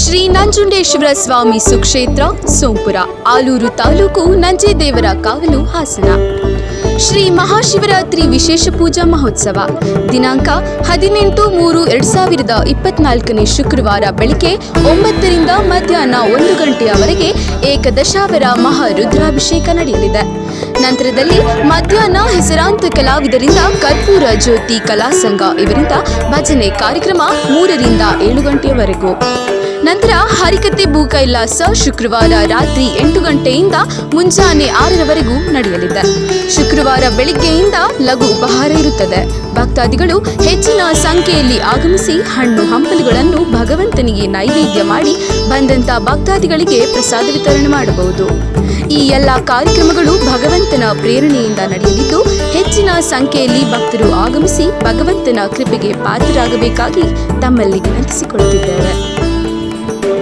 ಶ್ರೀ ನಂಜುಂಡೇಶ್ವರ ಸ್ವಾಮಿ ಸುಕ್ಷೇತ್ರ ಸೋಂಪುರ, ಆಲೂರು ತಾಲೂಕು, ನಂಜೇದೇವರ ಕಾವಲು, ಹಾಸನ. ಶ್ರೀ ಮಹಾಶಿವರಾತ್ರಿ ವಿಶೇಷ ಪೂಜಾ ಮಹೋತ್ಸವ ದಿನಾಂಕ 18/3/2024 ಶುಕ್ರವಾರ ಬೆಳಿಗ್ಗೆ 9ರಿಂದ ಮಧ್ಯಾಹ್ನ 1 ಗಂಟೆಯವರೆಗೆ ಏಕದಶಾವರ ಮಹಾರುದ್ರಾಭಿಷೇಕ ನಡೆಯಲಿದೆ. ನಂತರದಲ್ಲಿ ಮಧ್ಯಾಹ್ನ ಹೆಸರಾಂತ ಕಲಾವಿದರಿಂದ ಕರ್ಪೂರ ಜ್ಯೋತಿ ಕಲಾ ಸಂಘ ಇವರಿಂದ ಭಜನೆ ಕಾರ್ಯಕ್ರಮ 3ರಿಂದ 7 ಗಂಟೆಯವರೆಗೂ. ನಂತರ ಹರಿಕತೆ ಭೂಕೈಲಾಸ ಶುಕ್ರವಾರ ರಾತ್ರಿ 8 ಗಂಟೆಯಿಂದ ಮುಂಜಾನೆ 6ರವರೆಗೂ ನಡೆಯಲಿದೆ. ಶುಕ್ರವಾರ ಬೆಳಿಗ್ಗೆಯಿಂದ ಲಘು ಉಪಹಾರ ಇರುತ್ತದೆ. ಭಕ್ತಾದಿಗಳು ಹೆಚ್ಚಿನ ಸಂಖ್ಯೆಯಲ್ಲಿ ಆಗಮಿಸಿ ಹಣ್ಣು ಹಂಪಲುಗಳನ್ನು ಭಗವಂತನಿಗೆ ನೈವೇದ್ಯ ಮಾಡಿ ಬಂದಂತ ಭಕ್ತಾದಿಗಳಿಗೆ ಪ್ರಸಾದ ವಿತರಣೆ ಮಾಡಬಹುದು. ಈ ಎಲ್ಲ ಕಾರ್ಯಕ್ರಮಗಳು ಭಗವಂತನ ಪ್ರೇರಣೆಯಿಂದ ನಡೆಯಲಿದ್ದು ಹೆಚ್ಚಿನ ಸಂಖ್ಯೆಯಲ್ಲಿ ಭಕ್ತರು ಆಗಮಿಸಿ ಭಗವಂತನ ಕೃಪೆಗೆ ಪಾತ್ರರಾಗಬೇಕಾಗಿ ತಮ್ಮಲ್ಲಿ ವಿನಂತಿಸಿಕೊಳ್ಳುತ್ತಿದ್ದೇವೆ.